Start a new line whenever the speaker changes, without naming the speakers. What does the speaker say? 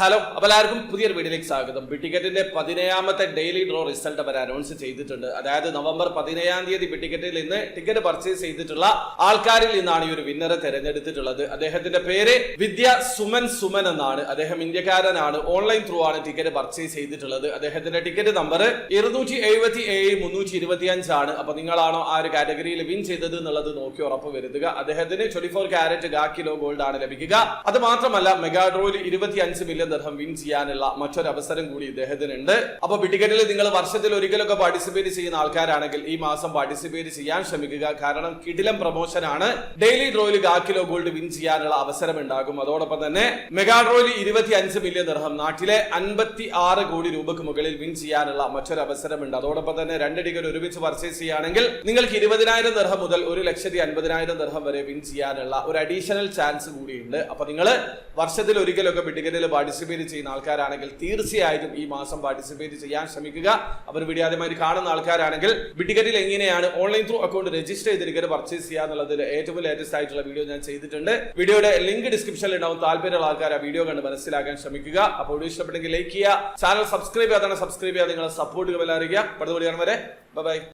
Hello, അപ്പോൾ എല്ലാവർക്കും പുതിയൊരു വീഡിയോയിലേക്ക് സ്വാഗതം. ബിറ്റിക്കറ്റിന്റെ 17ാമത്തെ ഡെയിലി ഡ്രോ റിസൾട്ട് അവർ അനൗൺസ് ചെയ്തിട്ടുണ്ട്. അതായത് നവംബർ 17-ാം തീയതി ബിറ്റിക്കറ്റിൽ നിന്ന് ടിക്കറ്റ് പർച്ചേസ് ചെയ്തിട്ടുള്ള ആൾക്കാരിൽ നിന്നാണ് ഈ ഒരു വിന്നറെ തെരഞ്ഞെടുത്തിട്ടുള്ളത്. അദ്ദേഹത്തിന്റെ പേര് വിദ്യ സുമൻ എന്നാണ്. അദ്ദേഹം ഇന്ത്യക്കാരനാണ്. ഓൺലൈൻ ത്രൂ ആണ് ടിക്കറ്റ് പർച്ചേസ് ചെയ്തിട്ടുള്ളത്. അദ്ദേഹത്തിന്റെ ടിക്കറ്റ് നമ്പർ 277-325 ആണ്. അപ്പൊ നിങ്ങളാണോ ആ ഒരു കാറ്റഗറിയിൽ വിൻ ചെയ്തത് എന്നുള്ളത് നോക്കി ഉറപ്പ് വരുത്തുക. അദ്ദേഹത്തിന് 24 കാരറ്റ് കിലോ ഗോൾഡ് ആണ് ലഭിക്കുക. അത് മാത്രമല്ല, മെഗാ ഡ്രോയിൽ 25 മില്യൺ ദിർഹം വിൻ ചെയ്യാനുള്ള മറ്റൊരു അവസരം കൂടി ഇദ്ദേഹത്തിനുണ്ട്. അപ്പൊ ബിറ്റിക്കറ്റിൽ നിങ്ങൾ വർഷത്തിൽ ഒരിക്കലൊക്കെ പാർട്ടിസിപ്പേറ്റ് ചെയ്യുന്ന ആൾക്കാരാണെങ്കിൽ ഈ മാസം പാർട്ടിസിപ്പേറ്റ് ചെയ്യാൻ ശ്രമിക്കുക. കാരണം കിടിലം പ്രൊമോഷൻ ആണ്. ഡെയിലി ഡ്രോയിൽ കിലോ ഗോൾഡ് വിൻ ചെയ്യാനുള്ള അവസരം ഉണ്ടാകും. അതോടൊപ്പം തന്നെ മെഗാ ഡ്രോയിൽ 25 മില്യൺ ദിർഹം, നാട്ടിലെ 56 കോടി രൂപക്ക് മുകളിൽ വിൻ ചെയ്യാനുള്ള മറ്റൊരു അവസരമുണ്ട്. അതോടൊപ്പം തന്നെ 2 ടിക്കറ്റ് ഒരുമിച്ച് പർച്ചേസ് ചെയ്യുകയാണെങ്കിൽ നിങ്ങൾക്ക് 20,000 ദിർഹം മുതൽ 1,50,000 ദിർഹം വരെ വിൻ ചെയ്യാനുള്ള ഒരു അഡീഷണൽ ചാൻസ് കൂടിയുണ്ട്. അപ്പൊ നിങ്ങൾ വർഷത്തിൽ ഒരിക്കലൊക്കെ ബിറ്റിക്കറ്റിൽ പാർട്ടിസിപ്പേറ്റ് ചെയ്യുന്ന ആൾക്കാരാണെങ്കിൽ തീർച്ചയായിട്ടും ഈ മാസം പാർട്ടിസിപ്പേറ്റ് ചെയ്യാൻ ശ്രമിക്കുക. അവർ വീഡിയോ ആദ്യമായി കാണുന്ന ആൾക്കാരാണെങ്കിൽ ബിറ്റിക്കറ്റിൽ എങ്ങനെയാണ് ഓൺലൈൻ ത്രൂ അക്കൗണ്ട് രജിസ്റ്റർ ചെയ്ത് ടിക്കറ്റ് പർച്ചേസ് ചെയ്യുക എന്നുള്ളതിൽ ഏറ്റവും ലേറ്റസ്റ്റ് ആയിട്ടുള്ള വീഡിയോ ഞാൻ ചെയ്തിട്ടുണ്ട്. വീഡിയോയുടെ ലിങ്ക് ഡിസ്ക്രിപ്ഷനിൽ ഉണ്ടാവും. താല്പര്യമുള്ള ആൾക്കാർ ആ വീഡിയോ കണ്ട് മനസ്സിലാക്കാൻ ശ്രമിക്കുക. അപ്പോൾ വീഡിയോ ഇഷ്ടപ്പെട്ടെങ്കിൽ ലൈക്ക് ചെയ്യുക, ചാനൽ സബ്സ്ക്രൈബ് ചെയ്യാതെ സബ്സ്ക്രൈബ് ചെയ്യാതെ നിങ്ങളെ സപ്പോർട്ട് അറിയിക്കുക. അടുത്ത വീഡിയോ വരെ ബൈ.